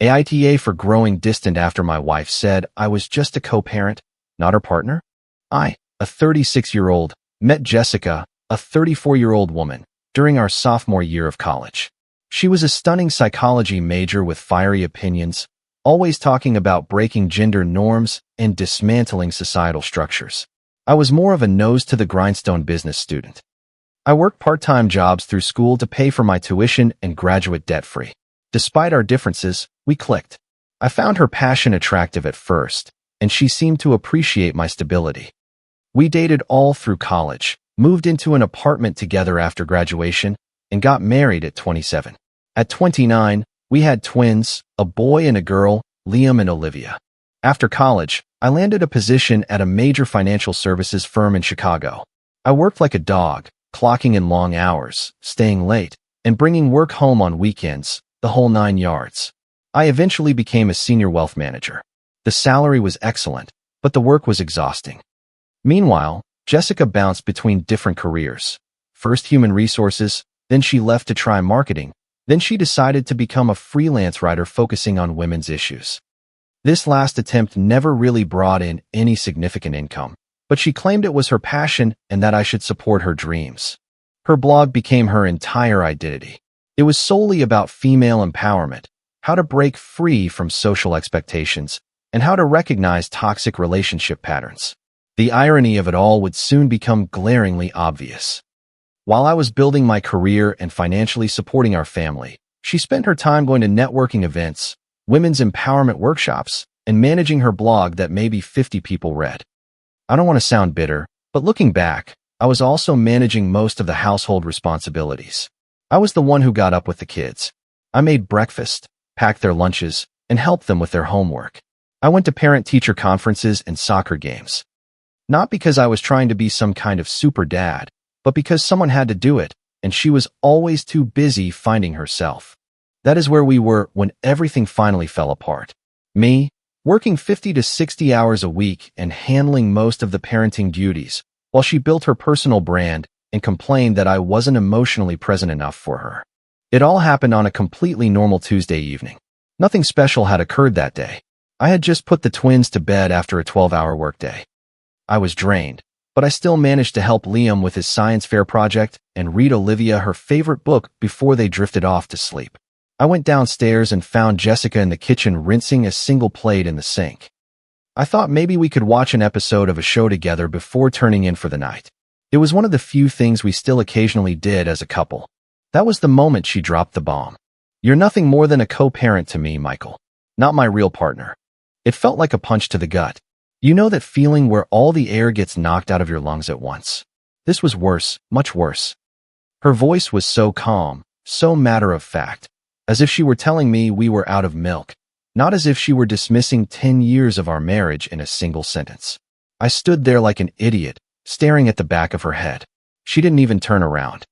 AITA for growing distant after my wife said I was just a co-parent, not her partner. I, a 36-year-old, met Jessica, a 34-year-old woman, during our sophomore year of college. She was a stunning psychology major with fiery opinions, always talking about breaking gender norms and dismantling societal structures. I was more of a nose-to-the-grindstone business student. I worked part-time jobs through school to pay for my tuition and graduate debt-free. Despite our differences, we clicked. I found her passion attractive at first, and she seemed to appreciate my stability. We dated all through college, moved into an apartment together after graduation, and got married at 27. At 29, we had twins, a boy and a girl, Liam and Olivia. After college, I landed a position at a major financial services firm in Chicago. I worked like a dog, clocking in long hours, staying late, and bringing work home on weekends, the whole 9 yards. I eventually became a senior wealth manager. The salary was excellent, but the work was exhausting. Meanwhile, Jessica bounced between different careers. First human resources, then she left to try marketing, then she decided to become a freelance writer focusing on women's issues. This last attempt never really brought in any significant income, but she claimed it was her passion and that I should support her dreams. Her blog became her entire identity. It was solely about female empowerment, how to break free from social expectations, and how to recognize toxic relationship patterns. The irony of it all would soon become glaringly obvious. While I was building my career and financially supporting our family, she spent her time going to networking events, women's empowerment workshops, and managing her blog that maybe 50 people read. I don't want to sound bitter, but looking back, I was also managing most of the household responsibilities. I was the one who got up with the kids. I made breakfast, packed their lunches, and helped them with their homework. I went to parent-teacher conferences and soccer games. Not because I was trying to be some kind of super dad, but because someone had to do it, and she was always too busy finding herself. That is where we were when everything finally fell apart. Me, working 50 to 60 hours a week and handling most of the parenting duties, while she built her personal brand and complained that I wasn't emotionally present enough for her. It all happened on a completely normal Tuesday evening. Nothing special had occurred that day. I had just put the twins to bed after a 12-hour workday. I was drained, but I still managed to help Liam with his science fair project and read Olivia her favorite book before they drifted off to sleep. I went downstairs and found Jessica in the kitchen rinsing a single plate in the sink. I thought maybe we could watch an episode of a show together before turning in for the night. It was one of the few things we still occasionally did as a couple. That was the moment she dropped the bomb. "You're nothing more than a co-parent to me, Michael. Not my real partner." It felt like a punch to the gut. You know that feeling where all the air gets knocked out of your lungs at once? This was worse, much worse. Her voice was so calm, so matter-of-fact, as if she were telling me we were out of milk, not as if she were dismissing 10 years of our marriage in a single sentence. I stood there like an idiot, staring at the back of her head. She didn't even turn around.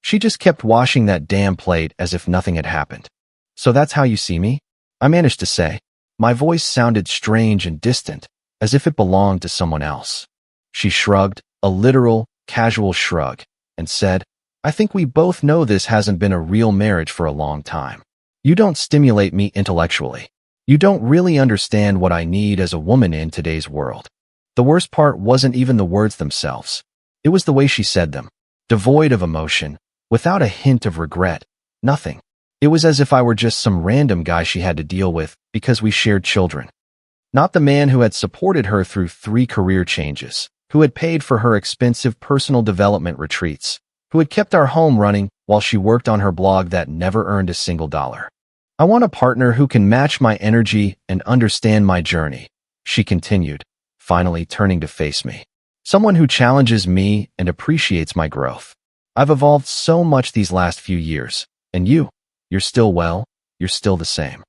She just kept washing that damn plate as if nothing had happened. "So that's how you see me?" I managed to say. My voice sounded strange and distant, as if it belonged to someone else. She shrugged, a literal, casual shrug, and said, "I think we both know this hasn't been a real marriage for a long time. You don't stimulate me intellectually. You don't really understand what I need as a woman in today's world." The worst part wasn't even the words themselves. It was the way she said them, devoid of emotion, without a hint of regret, nothing. It was as if I were just some random guy she had to deal with because we shared children. Not the man who had supported her through 3 career changes, who had paid for her expensive personal development retreats, who had kept our home running while she worked on her blog that never earned a single dollar. "I want a partner who can match my energy and understand my journey," she continued, finally turning to face me. "Someone who challenges me and appreciates my growth. I've evolved so much these last few years, and you're still you're still the same."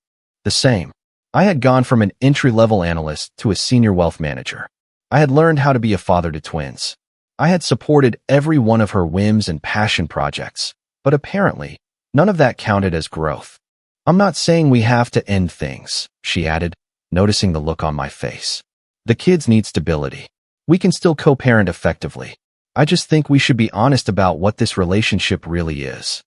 The same. I had gone from an entry-level analyst to a senior wealth manager. I had learned how to be a father to twins. I had supported every one of her whims and passion projects, but apparently, none of that counted as growth. "I'm not saying we have to end things," she added, noticing the look on my face. "The kids need stability. We can still co-parent effectively. I just think we should be honest about what this relationship really is."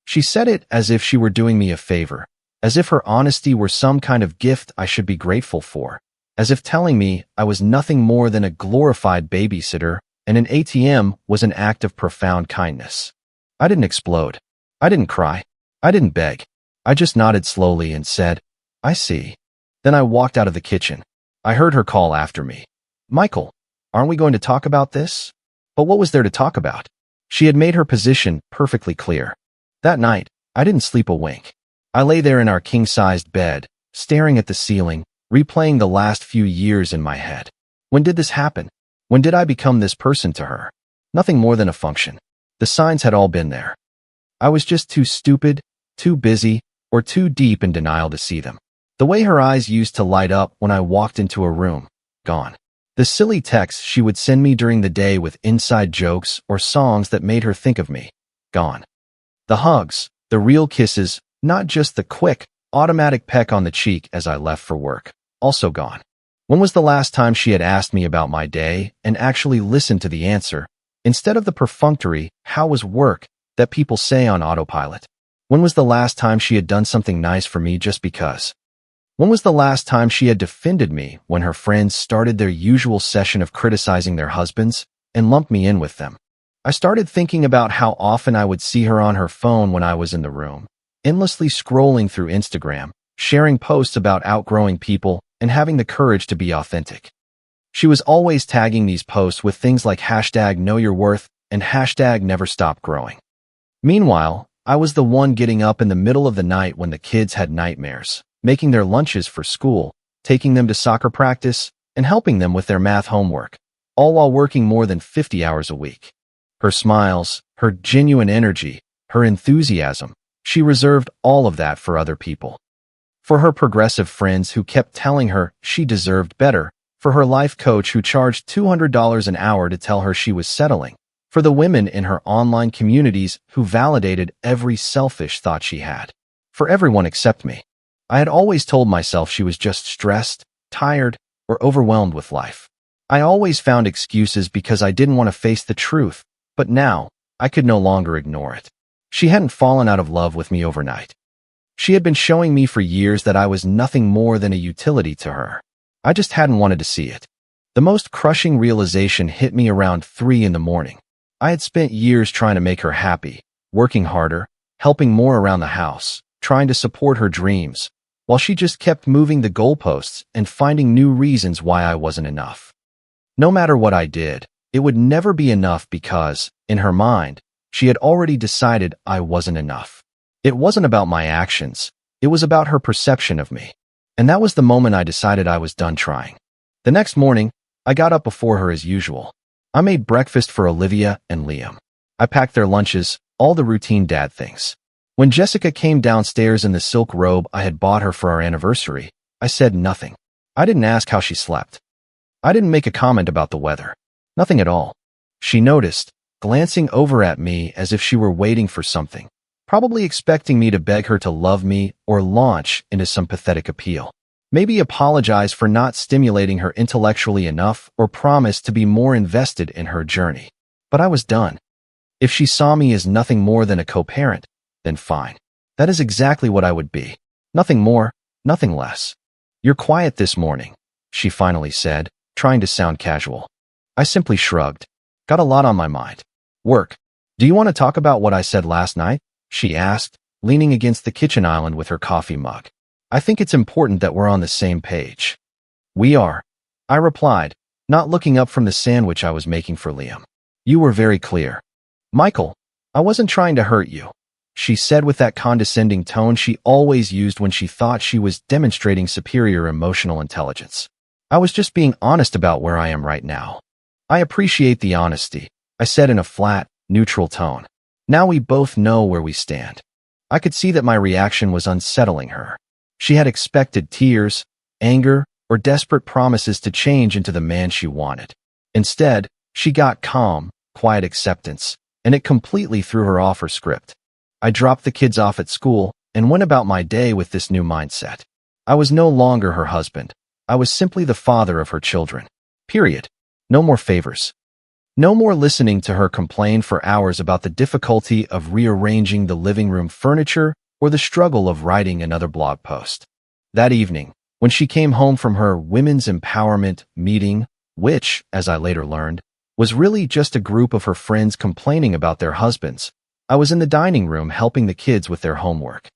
She said it as if she were doing me a favor, as if her honesty were some kind of gift I should be grateful for, as if telling me I was nothing more than a glorified babysitter and an ATM was an act of profound kindness. I didn't explode. I didn't cry. I didn't beg. I just nodded slowly and said, "I see." Then I walked out of the kitchen. I heard her call after me. "Michael, aren't we going to talk about this?" But what was there to talk about? She had made her position perfectly clear. That night, I didn't sleep a wink. I lay there in our king-sized bed, staring at the ceiling, replaying the last few years in my head. When did this happen? When did I become this person to her? Nothing more than a function. The signs had all been there. I was just too stupid, too busy, or too deep in denial to see them. The way her eyes used to light up when I walked into a room, gone. The silly texts she would send me during the day with inside jokes or songs that made her think of me, gone. The hugs, the real kisses, not just the quick, automatic peck on the cheek as I left for work, also gone. When was the last time she had asked me about my day and actually listened to the answer, instead of the perfunctory, "How was work?" that people say on autopilot? When was the last time she had done something nice for me just because? When was the last time she had defended me when her friends started their usual session of criticizing their husbands and lumped me in with them? I started thinking about how often I would see her on her phone when I was in the room, endlessly scrolling through Instagram, sharing posts about outgrowing people and having the courage to be authentic. She was always tagging these posts with things like #KnowYourWorth and #NeverStopGrowing. Meanwhile, I was the one getting up in the middle of the night when the kids had nightmares, making their lunches for school, taking them to soccer practice, and helping them with their math homework, all while working more than 50 hours a week. Her smiles, her genuine energy, her enthusiasm, she reserved all of that for other people. For her progressive friends who kept telling her she deserved better, for her life coach who charged $200 an hour to tell her she was settling, for the women in her online communities who validated every selfish thought she had. For everyone except me. I had always told myself she was just stressed, tired, or overwhelmed with life. I always found excuses because I didn't want to face the truth, but now, I could no longer ignore it. She hadn't fallen out of love with me overnight. She had been showing me for years that I was nothing more than a utility to her. I just hadn't wanted to see it. The most crushing realization hit me around 3 in the morning. I had spent years trying to make her happy, working harder, helping more around the house, trying to support her dreams, while she just kept moving the goalposts and finding new reasons why I wasn't enough. No matter what I did, it would never be enough because, in her mind, she had already decided I wasn't enough. It wasn't about my actions, it was about her perception of me. And that was the moment I decided I was done trying. The next morning, I got up before her as usual. I made breakfast for Olivia and Liam. I packed their lunches, all the routine dad things. When Jessica came downstairs in the silk robe I had bought her for our anniversary, I said nothing. I didn't ask how she slept. I didn't make a comment about the weather. Nothing at all. She noticed, glancing over at me as if she were waiting for something, probably expecting me to beg her to love me or launch into some pathetic appeal. Maybe apologize for not stimulating her intellectually enough or promise to be more invested in her journey. But I was done. If she saw me as nothing more than a co-parent, then fine. That is exactly what I would be. Nothing more, nothing less. "You're quiet this morning," she finally said, trying to sound casual. I simply shrugged. "Got a lot on my mind. Work. Do you want to talk about what I said last night?" she asked, leaning against the kitchen island with her coffee mug. "I think it's important that we're on the same page." "We are," I replied, not looking up from the sandwich I was making for Liam. "You were very clear." "Michael, I wasn't trying to hurt you," she said with that condescending tone she always used when she thought she was demonstrating superior emotional intelligence. "I was just being honest about where I am right now." "I appreciate the honesty," I said in a flat, neutral tone. Now we both know where we stand. I could see that my reaction was unsettling her. She had expected tears, anger, or desperate promises to change into the man she wanted. Instead, she got calm, quiet acceptance, and it completely threw her off her script. I dropped the kids off at school and went about my day with this new mindset. I was no longer her husband. I was simply the father of her children. Period. No more favors. No more listening to her complain for hours about the difficulty of rearranging the living room furniture or the struggle of writing another blog post. That evening, when she came home from her women's empowerment meeting, which, as I later learned, was really just a group of her friends complaining about their husbands, I was in the dining room helping the kids with their homework.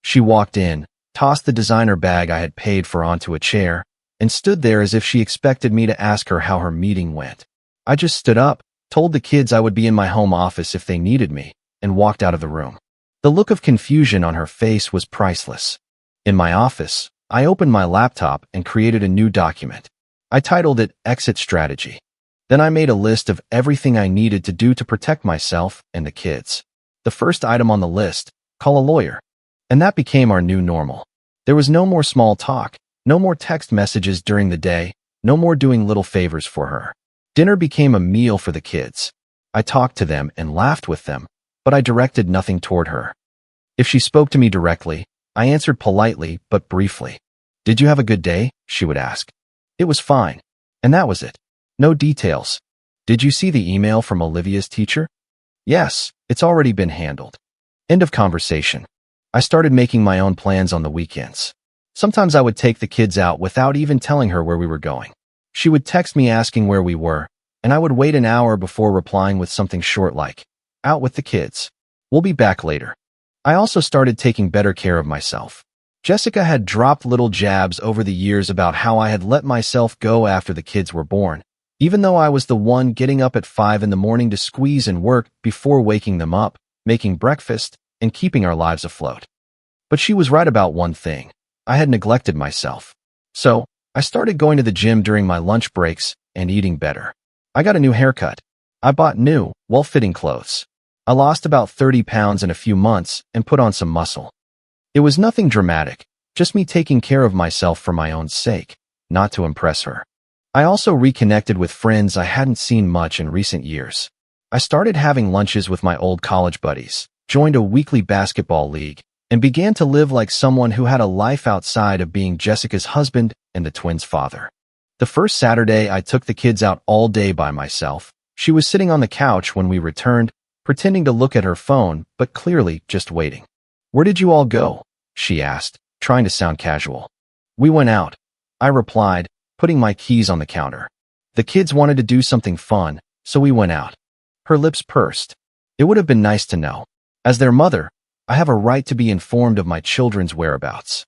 She walked in, tossed the designer bag I had paid for onto a chair, and stood there as if she expected me to ask her how her meeting went. I just stood up, told the kids I would be in my home office if they needed me, and walked out of the room. The look of confusion on her face was priceless. In my office, I opened my laptop and created a new document. I titled it Exit Strategy. Then I made a list of everything I needed to do to protect myself and the kids. The first item on the list, call a lawyer. And that became our new normal. There was no more small talk, no more text messages during the day, no more doing little favors for her. Dinner became a meal for the kids. I talked to them and laughed with them, but I directed nothing toward her. If she spoke to me directly, I answered politely but briefly. Did you have a good day? She would ask. It was fine. And that was it. No details. Did you see the email from Olivia's teacher? Yes, it's already been handled. End of conversation. I started making my own plans on the weekends. Sometimes I would take the kids out without even telling her where we were going. She would text me asking where we were, and I would wait an hour before replying with something short like, out with the kids. We'll be back later. I also started taking better care of myself. Jessica had dropped little jabs over the years about how I had let myself go after the kids were born, even though I was the one getting up at 5 in the morning to squeeze and work before waking them up, making breakfast, and keeping our lives afloat. But she was right about one thing. I had neglected myself. So, I started going to the gym during my lunch breaks and eating better. I got a new haircut. I bought new, well-fitting clothes. I lost about 30 pounds in a few months and put on some muscle. It was nothing dramatic, just me taking care of myself for my own sake, not to impress her. I also reconnected with friends I hadn't seen much in recent years. I started having lunches with my old college buddies, joined a weekly basketball league, and began to live like someone who had a life outside of being Jessica's husband and the twins' father. The first Saturday, I took the kids out all day by myself. She was sitting on the couch when we returned, pretending to look at her phone, but clearly just waiting. Where did you all go? She asked, trying to sound casual. We went out, I replied, putting my keys on the counter. The kids wanted to do something fun, so we went out. Her lips pursed. It would have been nice to know. As their mother, I have a right to be informed of my children's whereabouts.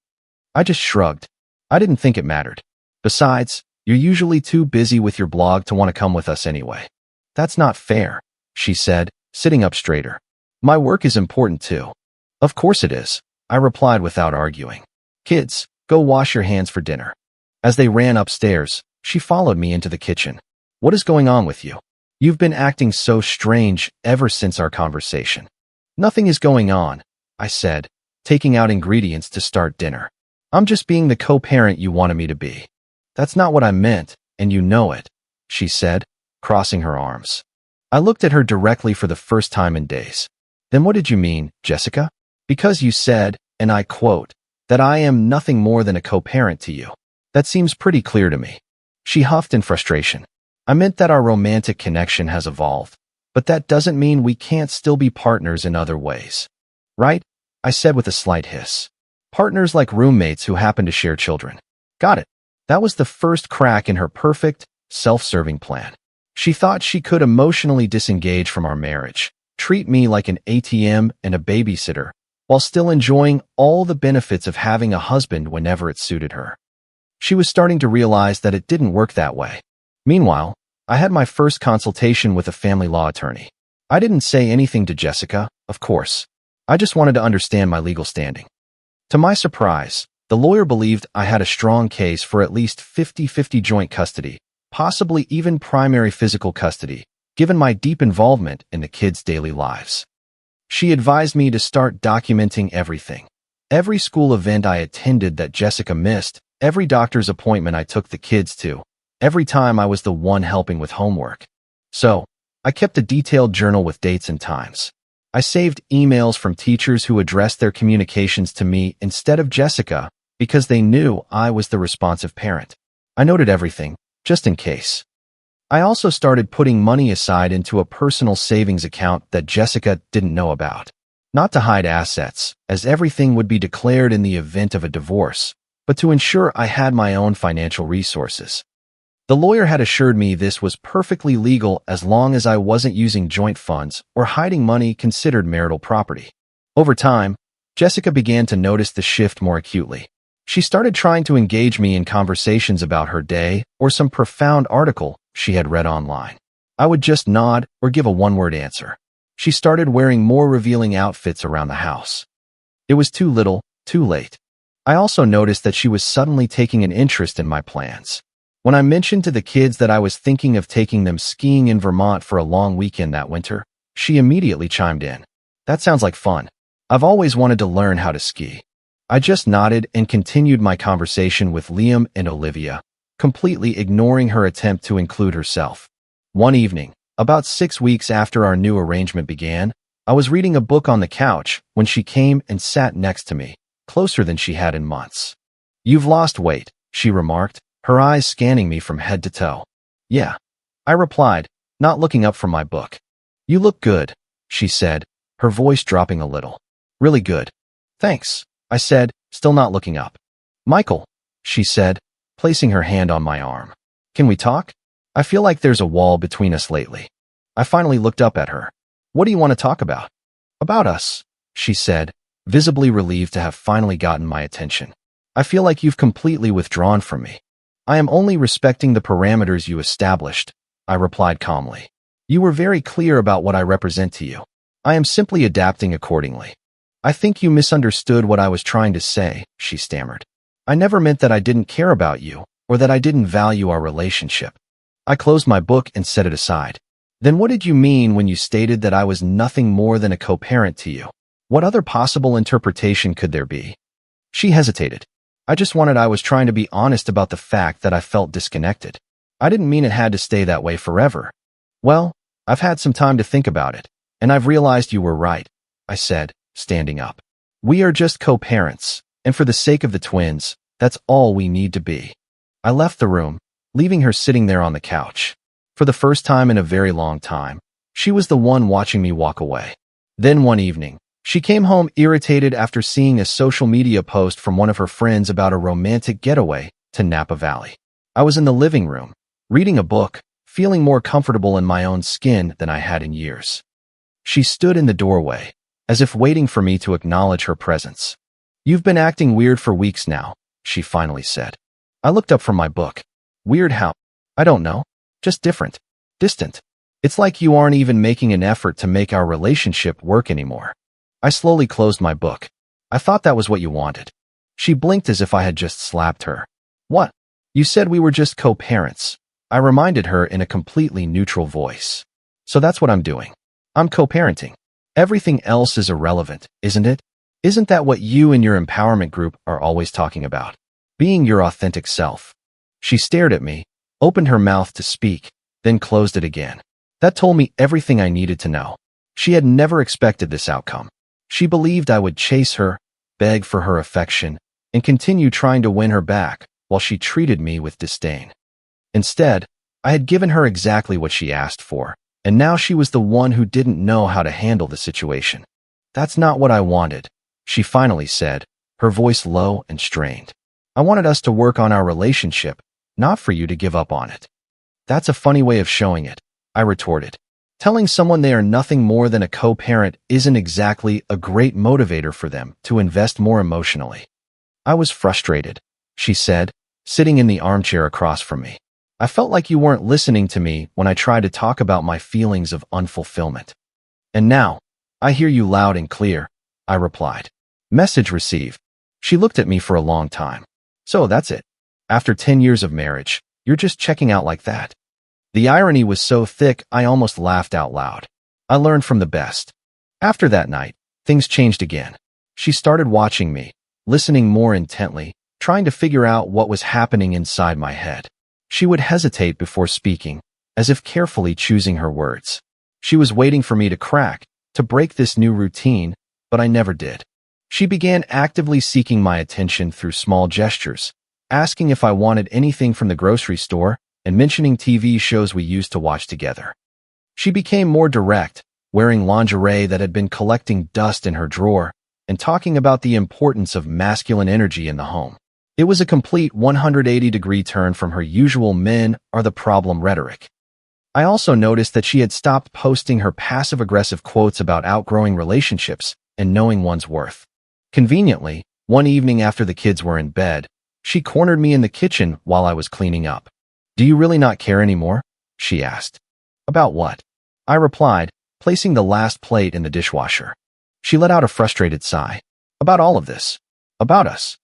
I just shrugged. I didn't think it mattered. Besides, you're usually too busy with your blog to want to come with us anyway. That's not fair, she said, sitting up straighter. My work is important too. Of course it is, I replied without arguing. Kids, go wash your hands for dinner. As they ran upstairs, she followed me into the kitchen. What is going on with you? You've been acting so strange ever since our conversation. Nothing is going on, I said, taking out ingredients to start dinner. I'm just being the co-parent you wanted me to be. That's not what I meant, and you know it, she said, crossing her arms. I looked at her directly for the first time in days. Then what did you mean, Jessica? Because you said, and I quote, that I am nothing more than a co-parent to you. That seems pretty clear to me. She huffed in frustration. I meant that our romantic connection has evolved, but that doesn't mean we can't still be partners in other ways. Right? I said with a slight hiss. Partners like roommates who happen to share children. Got it. That was the first crack in her perfect, self-serving plan. She thought she could emotionally disengage from our marriage, treat me like an ATM and a babysitter, while still enjoying all the benefits of having a husband whenever it suited her. She was starting to realize that it didn't work that way. Meanwhile, I had my first consultation with a family law attorney. I didn't say anything to Jessica, of course. I just wanted to understand my legal standing. To my surprise, the lawyer believed I had a strong case for at least 50-50 joint custody, possibly even primary physical custody, given my deep involvement in the kids' daily lives. She advised me to start documenting everything. Every school event I attended that Jessica missed, every doctor's appointment I took the kids to, every time I was the one helping with homework. So, I kept a detailed journal with dates and times. I saved emails from teachers who addressed their communications to me instead of Jessica because they knew I was the responsive parent. I noted everything, just in case. I also started putting money aside into a personal savings account that Jessica didn't know about. Not to hide assets, as everything would be declared in the event of a divorce, but to ensure I had my own financial resources. The lawyer had assured me this was perfectly legal as long as I wasn't using joint funds or hiding money considered marital property. Over time, Jessica began to notice the shift more acutely. She started trying to engage me in conversations about her day or some profound article she had read online. I would just nod or give a one-word answer. She started wearing more revealing outfits around the house. It was too little, too late. I also noticed that she was suddenly taking an interest in my plans. When I mentioned to the kids that I was thinking of taking them skiing in Vermont for a long weekend that winter, she immediately chimed in. That sounds like fun. I've always wanted to learn how to ski. I just nodded and continued my conversation with Liam and Olivia, completely ignoring her attempt to include herself. One evening, about 6 weeks after our new arrangement began, I was reading a book on the couch when she came and sat next to me, closer than she had in months. You've lost weight, she remarked, her eyes scanning me from head to toe. Yeah, I replied, not looking up from my book. You look good, she said, her voice dropping a little. Really good. Thanks, I said, still not looking up. Michael, she said, placing her hand on my arm. Can we talk? I feel like there's a wall between us lately. I finally looked up at her. What do you want to talk about? About us, she said, visibly relieved to have finally gotten my attention. I feel like you've completely withdrawn from me. I am only respecting the parameters you established, I replied calmly. You were very clear about what I represent to you. I am simply adapting accordingly. I think you misunderstood what I was trying to say, she stammered. I never meant that I didn't care about you, or that I didn't value our relationship. I closed my book and set it aside. Then what did you mean when you stated that I was nothing more than a co-parent to you? What other possible interpretation could there be? She hesitated. I was trying to be honest about the fact that I felt disconnected. I didn't mean it had to stay that way forever. Well, I've had some time to think about it, and I've realized you were right, I said, standing up. We are just co-parents, and for the sake of the twins, that's all we need to be. I left the room, leaving her sitting there on the couch. For the first time in a very long time, she was the one watching me walk away. Then one evening, she came home irritated after seeing a social media post from one of her friends about a romantic getaway to Napa Valley. I was in the living room, reading a book, feeling more comfortable in my own skin than I had in years. She stood in the doorway, as if waiting for me to acknowledge her presence. You've been acting weird for weeks now, she finally said. I looked up from my book. Weird how? I don't know. Just different. Distant. It's like you aren't even making an effort to make our relationship work anymore. I slowly closed my book. I thought that was what you wanted. She blinked as if I had just slapped her. What? You said we were just co-parents. I reminded her in a completely neutral voice. So that's what I'm doing. I'm co-parenting. Everything else is irrelevant, isn't it? Isn't that what you and your empowerment group are always talking about? Being your authentic self. She stared at me, opened her mouth to speak, then closed it again. That told me everything I needed to know. She had never expected this outcome. She believed I would chase her, beg for her affection, and continue trying to win her back while she treated me with disdain. Instead, I had given her exactly what she asked for, and now she was the one who didn't know how to handle the situation. That's not what I wanted, she finally said, her voice low and strained. I wanted us to work on our relationship, not for you to give up on it. That's a funny way of showing it, I retorted. Telling someone they are nothing more than a co-parent isn't exactly a great motivator for them to invest more emotionally. I was frustrated, she said, sitting in the armchair across from me. I felt like you weren't listening to me when I tried to talk about my feelings of unfulfillment. And now, I hear you loud and clear, I replied. Message received. She looked at me for a long time. So that's it. After 10 years of marriage, you're just checking out like that. The irony was so thick I almost laughed out loud. I learned from the best. After that night, things changed again. She started watching me, listening more intently, trying to figure out what was happening inside my head. She would hesitate before speaking, as if carefully choosing her words. She was waiting for me to crack, to break this new routine, but I never did. She began actively seeking my attention through small gestures, asking if I wanted anything from the grocery store, and mentioning TV shows we used to watch together. She became more direct, wearing lingerie that had been collecting dust in her drawer, and talking about the importance of masculine energy in the home. It was a complete 180-degree turn from her usual "men are the problem" rhetoric. I also noticed that she had stopped posting her passive-aggressive quotes about outgrowing relationships and knowing one's worth. Conveniently, one evening after the kids were in bed, she cornered me in the kitchen while I was cleaning up. "Do you really not care anymore?" she asked. "About what?" I replied, placing the last plate in the dishwasher. She let out a frustrated sigh. "About all of this. About us."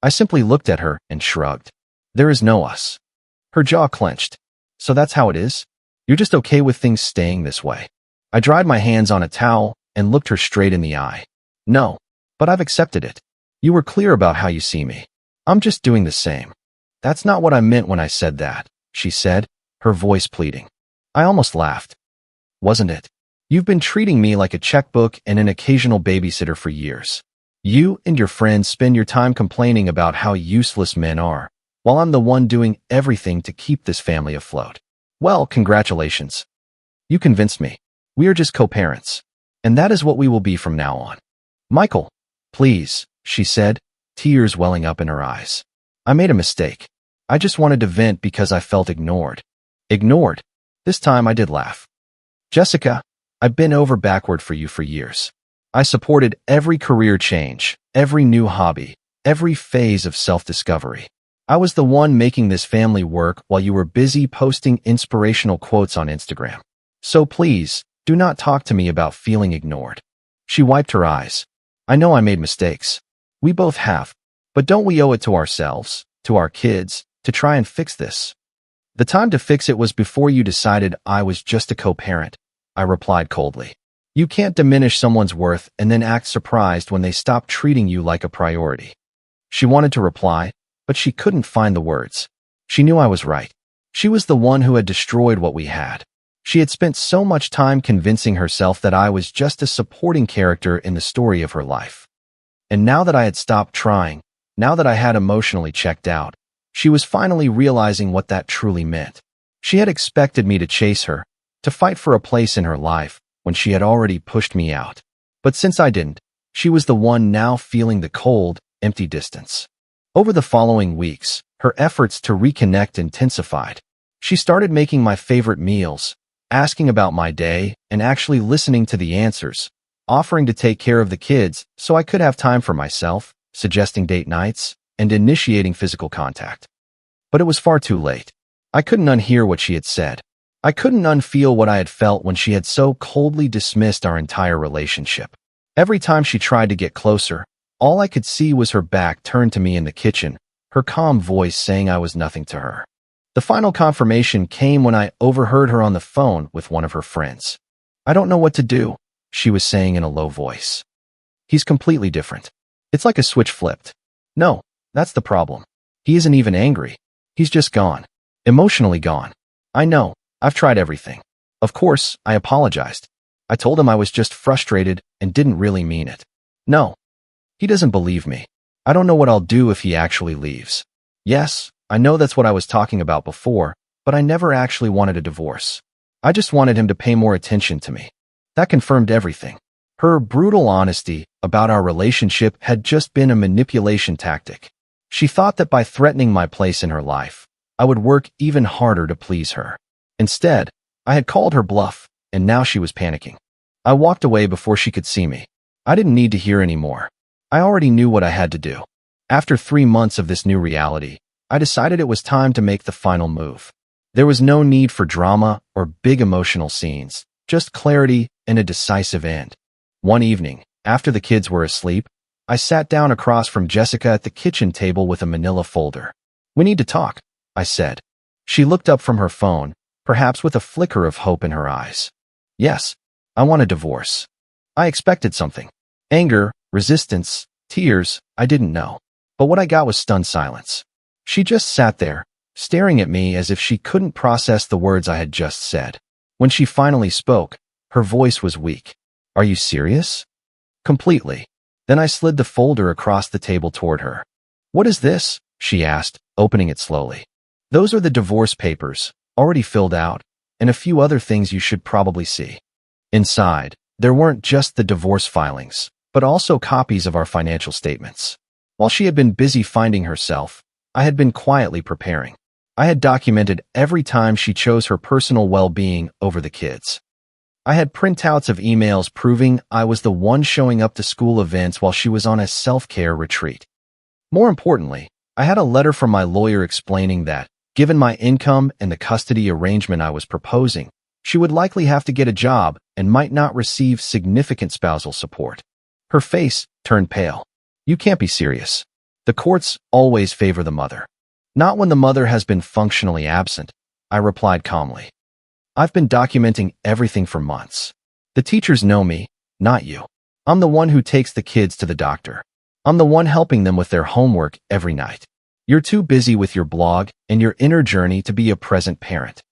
I simply looked at her and shrugged. "There is no us." Her jaw clenched. "So that's how it is? You're just okay with things staying this way?" I dried my hands on a towel and looked her straight in the eye. "No, but I've accepted it. You were clear about how you see me. I'm just doing the same." "That's not what I meant when I said that," she said, her voice pleading. I almost laughed. "Wasn't it? You've been treating me like a checkbook and an occasional babysitter for years. You and your friends spend your time complaining about how useless men are, while I'm the one doing everything to keep this family afloat. Well, congratulations. You convinced me. We are just co-parents. And that is what we will be from now on." "Michael, please," she said, tears welling up in her eyes. "I made a mistake. I just wanted to vent because I felt ignored." Ignored? This time I did laugh. "Jessica, I've been over backward for you for years. I supported every career change, every new hobby, every phase of self-discovery. I was the one making this family work while you were busy posting inspirational quotes on Instagram. So please, do not talk to me about feeling ignored." She wiped her eyes. "I know I made mistakes. We both have. But don't we owe it to ourselves, to our kids, to try and fix this?" "The time to fix it was before you decided I was just a co-parent," I replied coldly. "You can't diminish someone's worth and then act surprised when they stop treating you like a priority." She wanted to reply, but she couldn't find the words. She knew I was right. She was the one who had destroyed what we had. She had spent so much time convincing herself that I was just a supporting character in the story of her life. And now that I had stopped trying, now that I had emotionally checked out, she was finally realizing what that truly meant. She had expected me to chase her, to fight for a place in her life, when she had already pushed me out. But since I didn't, she was the one now feeling the cold, empty distance. Over the following weeks, her efforts to reconnect intensified. She started making my favorite meals, asking about my day, and actually listening to the answers, offering to take care of the kids so I could have time for myself, suggesting date nights, and initiating physical contact. But it was far too late. I couldn't unhear what she had said. I couldn't unfeel what I had felt when she had so coldly dismissed our entire relationship. Every time she tried to get closer, all I could see was her back turned to me in the kitchen, her calm voice saying I was nothing to her. The final confirmation came when I overheard her on the phone with one of her friends. "I don't know what to do," she was saying in a low voice. "He's completely different. It's like a switch flipped. No, that's the problem. He isn't even angry. He's just gone. Emotionally gone. I know. I've tried everything." Of course, I apologized. I told him I was just frustrated and didn't really mean it. "No. He doesn't believe me. I don't know what I'll do if he actually leaves." Yes, I know that's what I was talking about before, but I never actually wanted a divorce. I just wanted him to pay more attention to me. That confirmed everything. Her brutal honesty about our relationship had just been a manipulation tactic. She thought that by threatening my place in her life, I would work even harder to please her. Instead, I had called her bluff, and now she was panicking. I walked away before she could see me. I didn't need to hear any more. I already knew what I had to do. After 3 months of this new reality, I decided it was time to make the final move. There was no need for drama or big emotional scenes, just clarity and a decisive end. One evening, after the kids were asleep, I sat down across from Jessica at the kitchen table with a manila folder. "We need to talk," I said. She looked up from her phone, perhaps with a flicker of hope in her eyes. "Yes, I want a divorce." I expected something. Anger, resistance, tears, I didn't know. But what I got was stunned silence. She just sat there, staring at me as if she couldn't process the words I had just said. When she finally spoke, her voice was weak. "Are you serious?" "Completely." Then I slid the folder across the table toward her. "What is this?" she asked, opening it slowly. "Those are the divorce papers, already filled out, and a few other things you should probably see." Inside, There weren't just the divorce filings, but also copies of our financial statements. While she had been busy finding herself, I had been quietly preparing. I had documented every time she chose her personal well-being over the kids. I had printouts of emails proving I was the one showing up to school events while she was on a self-care retreat. More importantly, I had a letter from my lawyer explaining that, given my income and the custody arrangement I was proposing, she would likely have to get a job and might not receive significant spousal support. Her face turned pale. You can't be serious. The courts always favor the mother. Not when the mother has been functionally absent, I replied calmly. I've been documenting everything for months. The teachers know me, not you. I'm the one who takes the kids to the doctor. I'm the one helping them with their homework every night. You're too busy with your blog and your inner journey to be a present parent.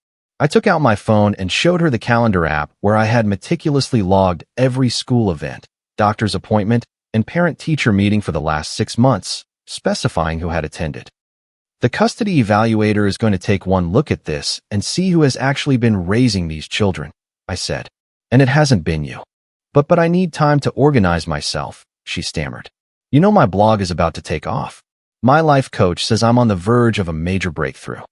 I took out my phone and showed her the calendar app where I had meticulously logged every school event, doctor's appointment, and parent-teacher meeting for the last 6 months, specifying who had attended. The custody evaluator is going to take one look at this and see who has actually been raising these children, I said. And it hasn't been you. But I need time to organize myself, she stammered. You know my blog is about to take off. My life coach says I'm on the verge of a major breakthrough.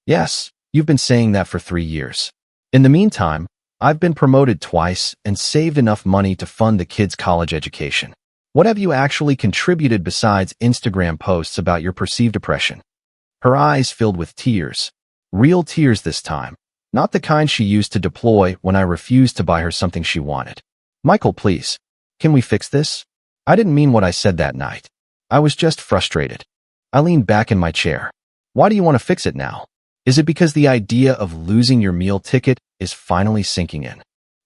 Yes, you've been saying that for 3 years. In the meantime, I've been promoted twice and saved enough money to fund the kids' college education. What have you actually contributed besides Instagram posts about your perceived depression? Her eyes filled with tears. Real tears this time, not the kind she used to deploy when I refused to buy her something she wanted. Michael, please, can we fix this? I didn't mean what I said that night. I was just frustrated. I leaned back in my chair. Why do you want to fix it now? Is it because the idea of losing your meal ticket is finally sinking in?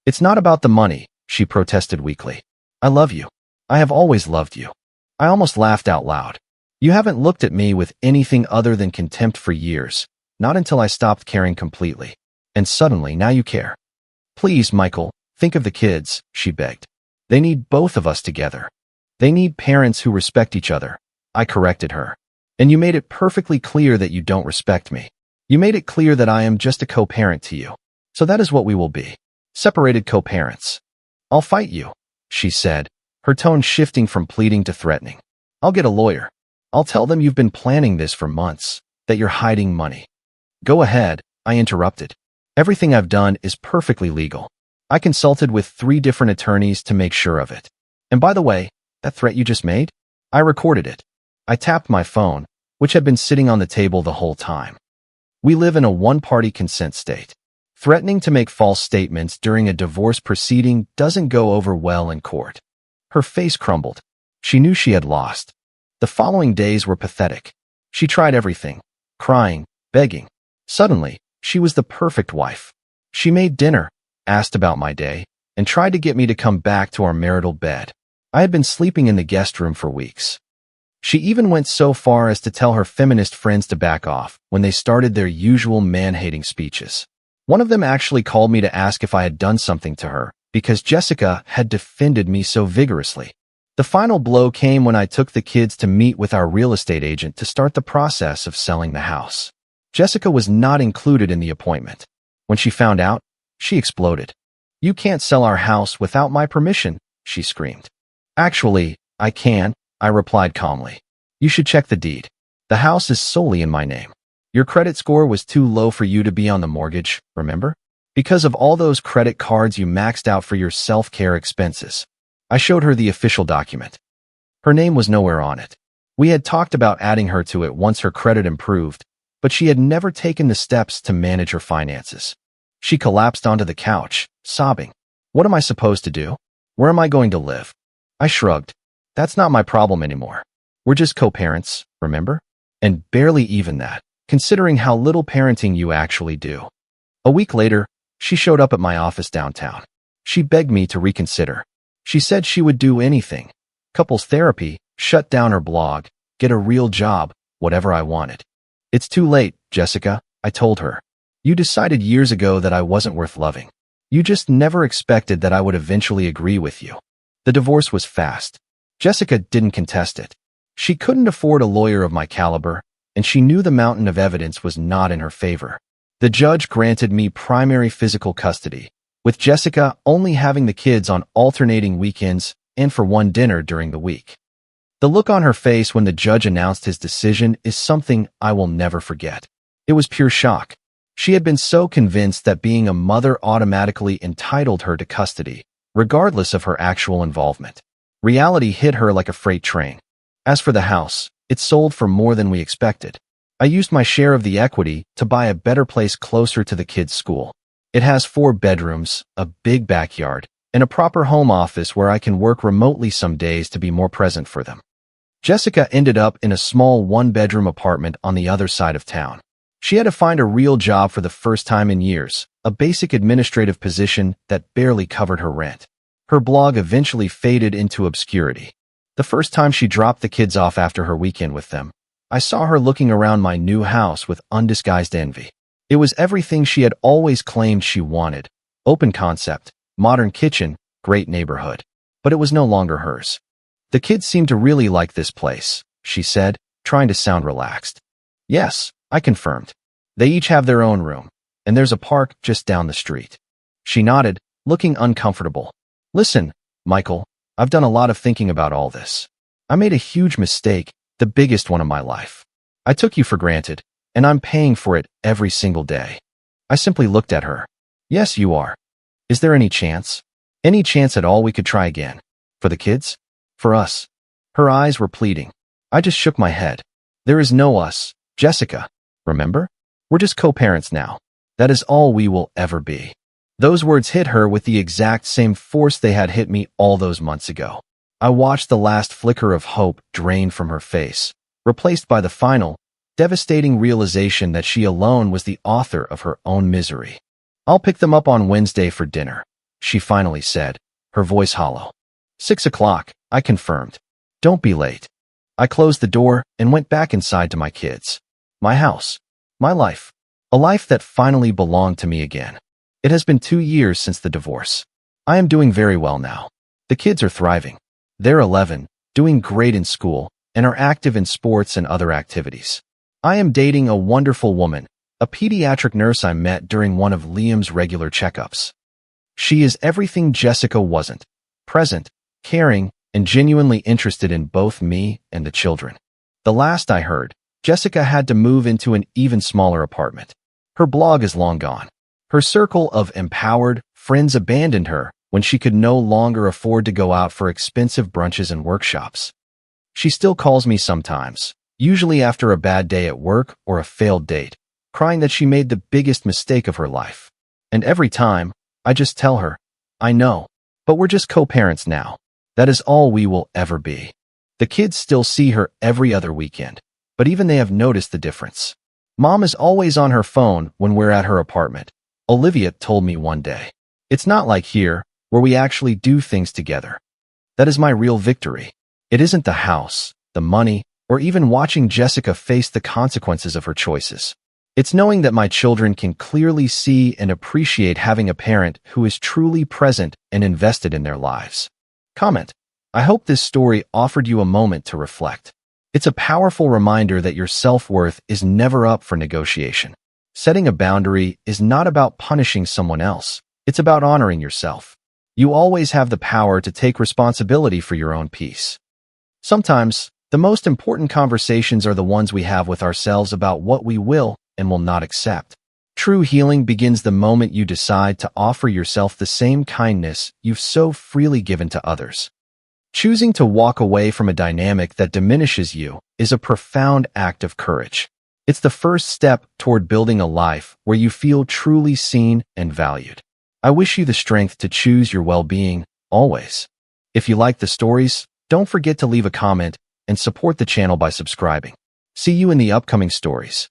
It's not about the money, she protested weakly. I love you. I have always loved you. I almost laughed out loud. You haven't looked at me with anything other than contempt for years, not until I stopped caring completely. And suddenly, now you care. Please, Michael, think of the kids, she begged. They need both of us together. They need parents who respect each other. I corrected her. And you made it perfectly clear that you don't respect me. You made it clear that I am just a co-parent to you. So that is what we will be. Separated co-parents. I'll fight you, she said, her tone shifting from pleading to threatening. I'll get a lawyer. I'll tell them you've been planning this for months, that you're hiding money. Go ahead, I interrupted. Everything I've done is perfectly legal. I consulted with 3 different attorneys to make sure of it. And by the way, that threat you just made? I recorded it. I tapped my phone, which had been sitting on the table the whole time. We live in a one-party consent state. Threatening to make false statements during a divorce proceeding doesn't go over well in court. Her face crumbled. She knew she had lost. The following days were pathetic. She tried everything, crying, begging. Suddenly, she was the perfect wife. She made dinner, asked about my day, and tried to get me to come back to our marital bed. I had been sleeping in the guest room for weeks. She even went so far as to tell her feminist friends to back off when they started their usual man-hating speeches. One of them actually called me to ask if I had done something to her because Jessica had defended me so vigorously. The final blow came when I took the kids to meet with our real estate agent to start the process of selling the house. Jessica was not included in the appointment. When she found out, she exploded. You can't sell our house without my permission, she screamed. Actually, I can, I replied calmly. You should check the deed. The house is solely in my name. Your credit score was too low for you to be on the mortgage, remember? Because of all those credit cards you maxed out for your self-care expenses. I showed her the official document. Her name was nowhere on it. We had talked about adding her to it once her credit improved, but she had never taken the steps to manage her finances. She collapsed onto the couch, sobbing. What am I supposed to do? Where am I going to live? I shrugged. That's not my problem anymore. We're just co-parents, remember? And barely even that, considering how little parenting you actually do. A week later, she showed up at my office downtown. She begged me to reconsider. She said she would do anything. Couples therapy, shut down her blog, get a real job, whatever I wanted. It's too late, Jessica, I told her. You decided years ago that I wasn't worth loving. You just never expected that I would eventually agree with you. The divorce was fast. Jessica didn't contest it. She couldn't afford a lawyer of my caliber, and she knew the mountain of evidence was not in her favor. The judge granted me primary physical custody, with Jessica only having the kids on alternating weekends and for one dinner during the week. The look on her face when the judge announced his decision is something I will never forget. It was pure shock. She had been so convinced that being a mother automatically entitled her to custody, regardless of her actual involvement. Reality hit her like a freight train. As for the house, it sold for more than we expected. I used my share of the equity to buy a better place closer to the kids' school. It has 4 bedrooms, a big backyard, and a proper home office where I can work remotely some days to be more present for them. Jessica ended up in a small 1-bedroom apartment on the other side of town. She had to find a real job for the first time in years, a basic administrative position that barely covered her rent. Her blog eventually faded into obscurity. The first time she dropped the kids off after her weekend with them, I saw her looking around my new house with undisguised envy. It was everything she had always claimed she wanted: open concept, modern kitchen, great neighborhood. But it was no longer hers. "The kids seem to really like this place," she said, trying to sound relaxed. "Yes," I confirmed. "They each have their own room, and there's a park just down the street." She nodded, looking uncomfortable. "Listen, Michael, I've done a lot of thinking about all this. I made a huge mistake, the biggest one of my life. I took you for granted, and I'm paying for it every single day." I simply looked at her. "Yes, you are. Is there any chance? Any chance at all we could try again? For the kids? For us?" Her eyes were pleading. I just shook my head. "There is no us, Jessica. Remember? We're just co-parents now. That is all we will ever be." Those words hit her with the exact same force they had hit me all those months ago. I watched the last flicker of hope drain from her face, replaced by the final, devastating realization that she alone was the author of her own misery. "I'll pick them up on Wednesday for dinner," she finally said, her voice hollow. 6 o'clock, I confirmed. "Don't be late." I closed the door and went back inside to my kids. My house. My life. A life that finally belonged to me again. It has been 2 years since the divorce. I am doing very well now. The kids are thriving. They're 11, doing great in school, and are active in sports and other activities. I am dating a wonderful woman, a pediatric nurse I met during one of Liam's regular checkups. She is everything Jessica wasn't: present, caring, and genuinely interested in both me and the children. The last I heard, Jessica had to move into an even smaller apartment. Her blog is long gone. Her circle of empowered friends abandoned her when she could no longer afford to go out for expensive brunches and workshops. She still calls me sometimes, usually after a bad day at work or a failed date, crying that she made the biggest mistake of her life. And every time, I just tell her, "I know, but we're just co-parents now. That is all we will ever be." The kids still see her every other weekend, but even they have noticed the difference. Mom is always on her phone when we're at her apartment, Olivia told me one day. "It's not like here, where we actually do things together." That is my real victory. It isn't the house, the money, or even watching Jessica face the consequences of her choices. It's knowing that my children can clearly see and appreciate having a parent who is truly present and invested in their lives. Comment: I hope this story offered you a moment to reflect. It's a powerful reminder that your self-worth is never up for negotiation. Setting a boundary is not about punishing someone else. It's about honoring yourself. You always have the power to take responsibility for your own peace. Sometimes, the most important conversations are the ones we have with ourselves about what we will and will not accept. True healing begins the moment you decide to offer yourself the same kindness you've so freely given to others. Choosing to walk away from a dynamic that diminishes you is a profound act of courage. It's the first step toward building a life where you feel truly seen and valued. I wish you the strength to choose your well-being, always. If you like the stories, don't forget to leave a comment and support the channel by subscribing. See you in the upcoming stories.